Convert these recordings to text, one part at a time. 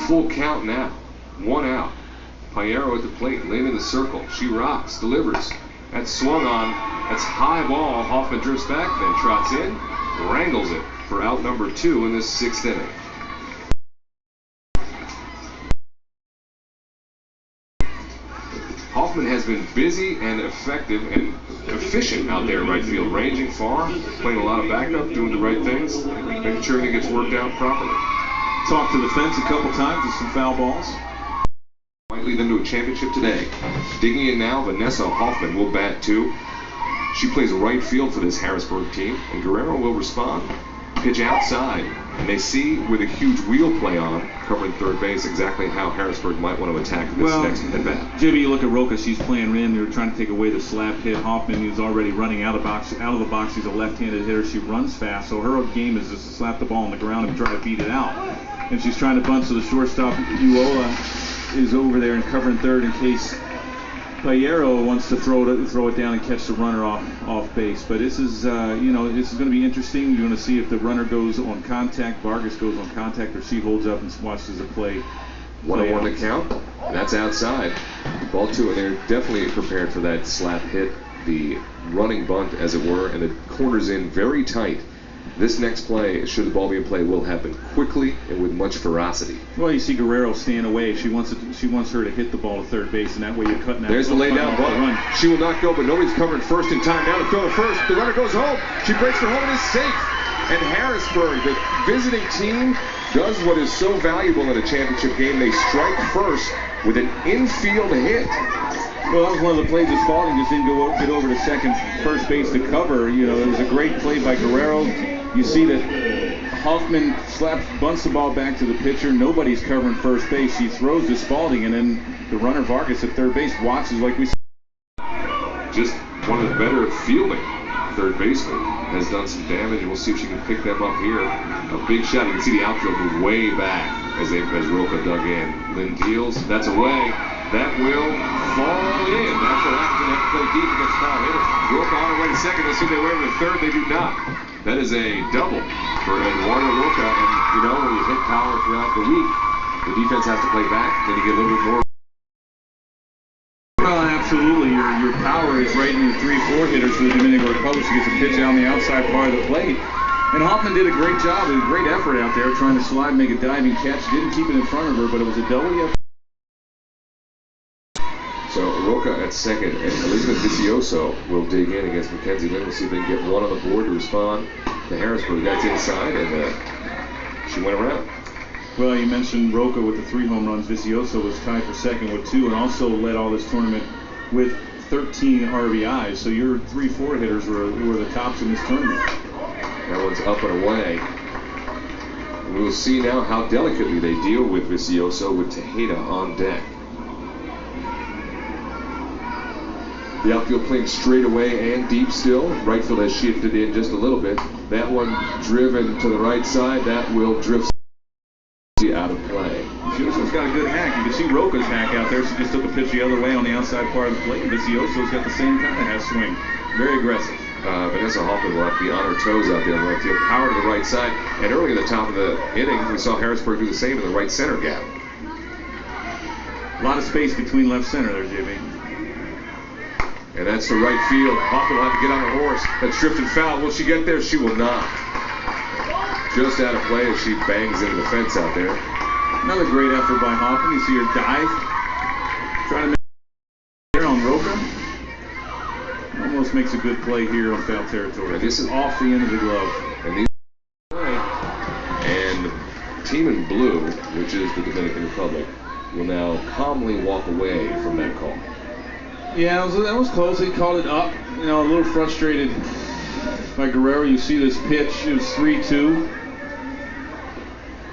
full count now. 1 out. Piero at the plate, laying in the circle. She rocks, delivers. That's swung on. That's high ball. Hoffman drifts back, then trots in, wrangles it for out number 2 in this 6th inning. Hoffman has been busy and effective and efficient out there in right field, ranging far, playing a lot of backup, doing the right things, making sure he gets worked out properly. Talked to the fence a couple times with some foul balls. Might lead them to a championship today. Digging in now, Vanessa Hoffman will bat 2. She plays right field for this Harrisburg team, and Guerrero will respond. Pitch outside, and they see with a huge wheel play on, covering third base, exactly how Harrisburg might want to attack this next at-bat. Jimmy, you look at Roca, she's playing in. They're trying to take away the slap hit. Hoffman is already running out of the box. She's a left-handed hitter. She runs fast, so her game is just to slap the ball on the ground and try to beat it out. And she's trying to bunt, so the shortstop, Uola, is over there and covering third in case Piero wants to throw it down and catch the runner off base. But this is this is going to be interesting. You're going to see if the runner goes on contact, Vargas goes on contact, or she holds up and watches the play. 1-1 to count. That's outside. Ball 2, and they're definitely prepared for that slap hit, the running bunt, as it were, and the corners in very tight. This next play, should the ball be in play, will happen quickly and with much ferocity. Well, you see Guerrero stand away. She wants her to hit the ball to third base, and that way you're cutting out. There's the lay down bunt. She will not go, but nobody's covering first in time. Now to throw to first. The runner goes home. She breaks for home and is safe. And Harrisburg, the visiting team, does what is so valuable in a championship game. They strike first with an infield hit. Well, that was one of the plays that Spalding just didn't get over to first base to cover. It was a great play by Guerrero. You see that Hoffman bunts the ball back to the pitcher. Nobody's covering first base. She throws to Spalding, and then the runner Vargas at third base watches like we said. Just one of the better fielding third baseman has done some damage, and we'll see if she can pick them up here. A big shot. You can see the outfield move way back as Roca dug in. Lynn deals. That's away. That will fall in. That's what happens when you have to play deep against foul hitters. Roca on her way to second. They see they way over to third. They do not. That is a double for Eduardo Roca. And, when you hit power throughout the week, the defense has to play back. Then you get a little bit more. Well, absolutely. Your power is right in the 3-4 hitters for the Dominican Republic. She gets a pitch out on the outside part of the plate. And Hoffman did a great job. It was a great effort out there trying to slide, make a diving catch. Didn't keep it in front of her, but it was a double. So Roca at second, and Elizabeth Vicioso will dig in against Mackenzie Lynn. We'll see if they can get one on the board to respond to Harrisburg. That's inside, and she went around. Well, you mentioned Roca with the 3 home runs. Vicioso was tied for second with 2, and also led all this tournament with 13 RBIs. So your 3-4 hitters were the tops in this tournament. That one's up and away. We will see now how delicately they deal with Vicioso with Tejeda on deck. The outfield playing straight away and deep still. Right field has shifted in just a little bit. That one driven to the right side. That will drift out of play. Vicioso's got a good hack. You can see Roca's hack out there. She just took a pitch the other way on the outside part of the plate. Vicioso's got the same kind of half swing. Very aggressive. Vanessa Hoffman will have to be on her toes out there in right field. Power to the right side. And early at the top of the inning, we saw Harrisburg do the same in the right center gap. A lot of space between left center there, Jimmy. And that's the right field. Hoffman will have to get on her horse. That's drifted foul. Will she get there? She will not. Just out of play as she bangs into the fence out there. Another great effort by Hoffman. You see her dive. Trying to make there on Roca. Almost makes a good play here on foul territory. And this is off the end of the glove. And team in blue, which is the Dominican Republic, will now calmly walk away from that call. Yeah, that was close. They called it up. A little frustrated by Guerrero. You see this pitch. It was 3-2.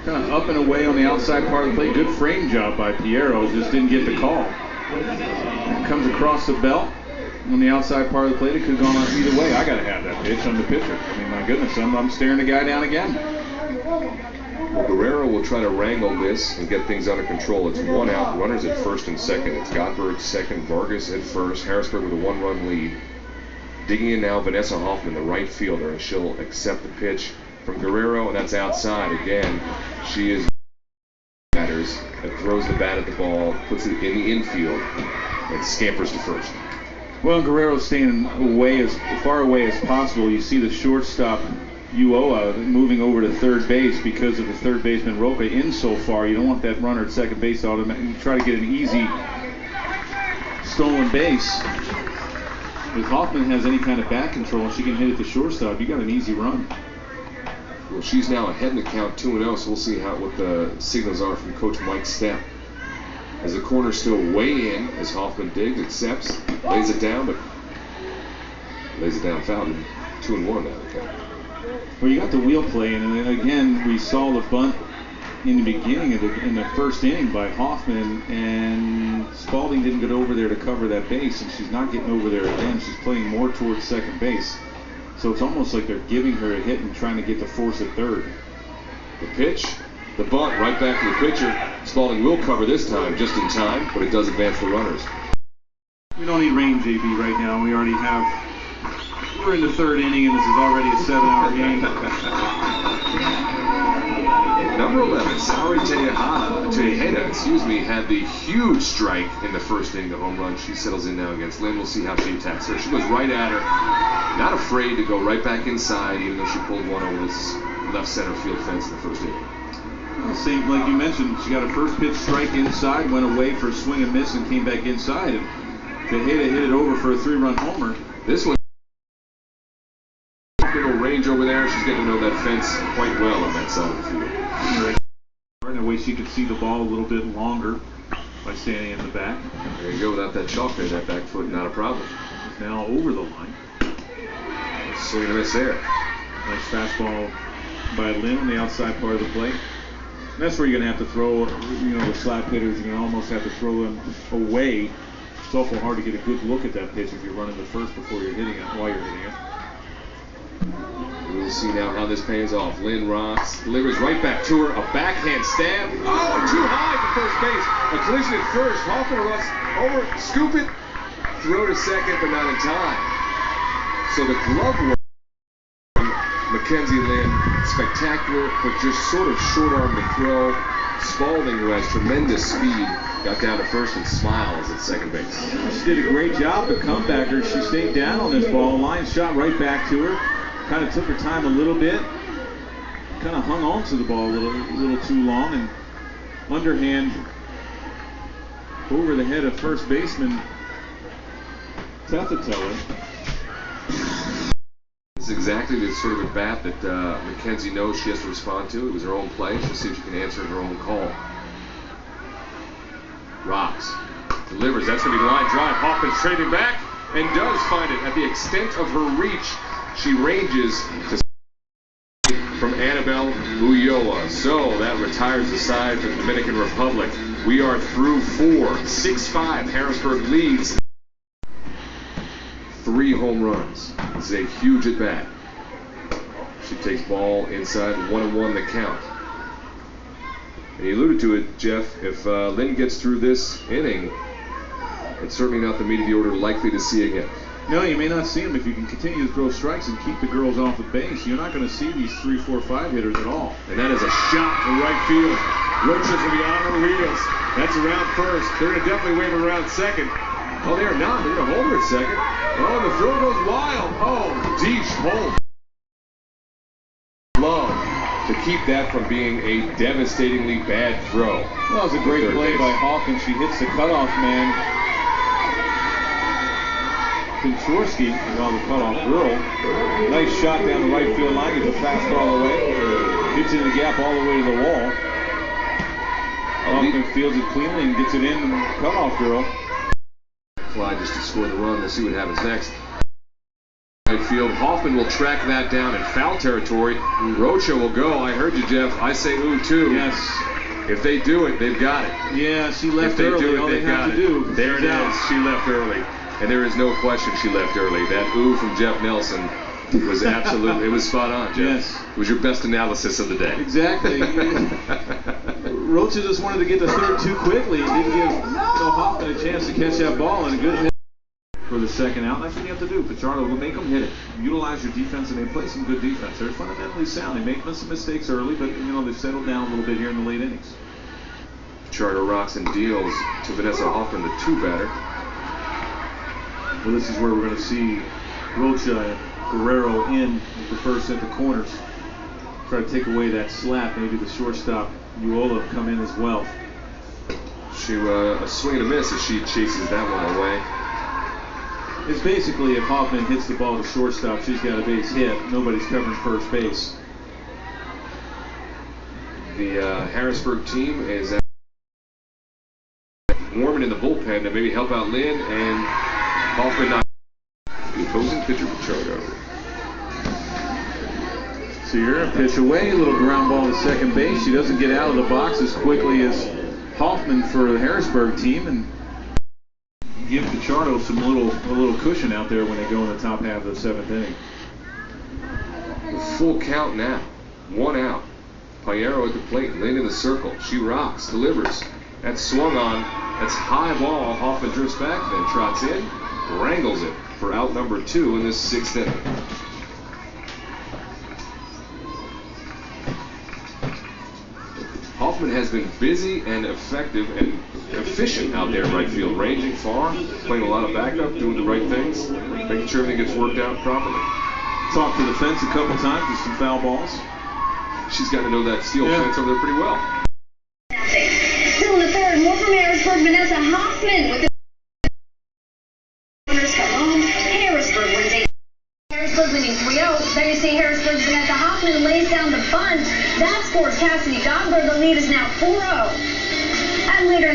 Kind of up and away on the outside part of the plate. Good frame job by Piero. Just didn't get the call. It comes across the belt on the outside part of the plate. It could have gone on either way. I got to have that pitch. I'm the pitcher. My goodness, I'm staring the guy down again. Well, Guerrero will try to wrangle this and get things under control. It's 1 out, runners at first and second. It's Gottberg second, Vargas at first, Harrisburg with a 1-run lead. Digging in now, Vanessa Hoffman, the right fielder, and she'll accept the pitch from Guerrero, and that's outside again. She is batters and throws the bat at the ball, puts it in the infield, and scampers to first. Well, Guerrero's staying away as far away as possible. You see the shortstop Uoa moving over to third base because of the third baseman Roca in so far. You don't want that runner at second base automatically. You try to get an easy stolen base. If Hoffman has any kind of bat control and she can hit it to shortstop, you got an easy run. Well, she's now ahead in the count 2-0, so we'll see what the signals are from Coach Mike Stepp. As the corner's still way in, as Hoffman digs, accepts, lays it down, but lays it down foul. 2-1 now. Okay. Well, you got the wheel play, and then again, we saw the bunt in the beginning of in the first inning by Hoffman, and Spalding didn't get over there to cover that base, and she's not getting over there again. She's playing more towards second base. So it's almost like they're giving her a hit and trying to get the force at third. The pitch, the bunt, right back to the pitcher. Spalding will cover this time, just in time, but it does advance the runners. We don't need rain, JB, right now. We're in the third inning, and this is already a 7-hour game. Number 11, Saori Tejeda, had the huge strike in the first inning, the home run. She settles in now against Lynn. We'll see how she attacks her. She goes right at her, not afraid to go right back inside, even though she pulled one over this left center field fence in the first inning. Well, same like you mentioned, she got her first pitch strike inside, went away for a swing and miss, and came back inside. And Tejeda hit it over for a 3-run homer. This one, little range over there. She's getting to know that fence quite well on that side of the field. In a way she could see the ball a little bit longer by standing in the back. There you go, without that chalk there, that back foot, not a problem. It's now over the line. Swing and a miss there. Nice fastball by Lynn on the outside part of the plate. And that's where you're going to have to throw, the slap hitters, you're going to almost have to throw them away. It's awful hard to get a good look at that pitch if you're running the first before you're hitting it, while you're hitting it. We'll see now how this pays off. Lynn Ross delivers right back to her. A backhand stab. Oh, and too high for first base. A collision at first. Hoffman runs over, scoop it, throw to second, but not in time. So the glove work from Mackenzie Lynn, spectacular, but just sort of short-armed the throw. Spalding, who has tremendous speed, got down to first and smiles at second base. She did a great job, the comebacker. She stayed down on this ball. Line shot right back to her. Kind of took her time a little bit. Kind of hung on to the ball a little too long, and underhand over the head of first baseman Tathatella. This is exactly the sort of at bat that Mackenzie knows she has to respond to. It was her own play. She'll see if she can answer her own call. Rocks. Delivers. That's going to be line drive. Hoffman's trading back and does find it at the extent of her reach. She ranges to from Annabelle Ulloa. So that retires the side for the Dominican Republic. We are through 4. 6-5. Harrisburg leads. 3 home runs. This is a huge at bat. She takes ball inside, 1-1 the count. And you alluded to it, Jeff. If Lynn gets through this inning, it's certainly not the meat of the order likely to see again. No, you may not see them if you can continue to throw strikes and keep the girls off the base. You're not going to see these 3, 4, 5 hitters at all. And that is a shot to right field. Rocha's going to be on her wheels. That's around first. They're going to definitely wave around second. Oh, they are not. They're going to hold her at second. Oh, the throw goes wild. Oh, Deesh home. Love to keep that from being a devastatingly bad throw. Well, it was a great play by Hawkins. She hits the cutoff man. Pinchorski, well, the cutoff girl. Nice shot down the right field line. Gets a fastball away. Gets in the gap all the way to the wall. Hoffman fields it cleanly and gets it in the cutoff girl. Fly just to score the run. We'll see what happens next. Right field. Hoffman will track that down in foul territory. Rocha will go. I heard you, Jeff. I say ooh, too. Yes. If they do it, they've got it. Yeah, she left if they early. Do it, all they've they have got to it. do. There it is. She left early. And there is no question she left early. That ooh from Jeff Nelson was absolutely, it was spot on, Jeff. Yes. It was your best analysis of the day. Exactly. Rocha just wanted to get the third too quickly and didn't give Hoffman a chance to catch that ball, and a good hit for the second out. That's what you have to do. Pichardo will make them hit it. Utilize your defense, and they play some good defense. They're fundamentally sound. They make some mistakes early, but they've settled down a little bit here in the late innings. Charter rocks and deals to Vanessa Hoffman, the 2 batter. Well, this is where we're going to see Rocha and Guerrero in with the first at the corners. Try to take away that slap. Maybe the shortstop, Uola, come in as well. She a swing and a miss as she chases that one away. It's basically if Hoffman hits the ball to shortstop, she's got a base hit. Nobody's covering first base. The Harrisburg team is warming in the bullpen to maybe help out Lynn, and Hoffman not the opposing pitcher for Charter. So you're a pitch away, a little ground ball to second base. She doesn't get out of the box as quickly as Hoffman for the Harrisburg team, and give Pichardo a little cushion out there when they go in the top half of the 7th inning. Full count now, 1 out. Piero at the plate, Lynn in the circle. She rocks, delivers. That's swung on. That's high ball. Hoffman drifts back, then trots in, wrangles it for out number 2 in this 6th inning. Hoffman has been busy and effective and efficient out there in right field, ranging far, playing a lot of backup, doing the right things, making sure everything gets worked out properly. Talked to the fence a couple times with some foul balls. She's got to know that steel fence over there pretty well. Still in the 3rd, more from Harrisburg, Vanessa Hoffman with the runners come home. Harrisburg wins 8. Harrisburg winning 3-0. There you see Harrisburg's Vanessa Hoffman lays down the bunt. That scores Cassidy Godber. The lead is now 4-0. And later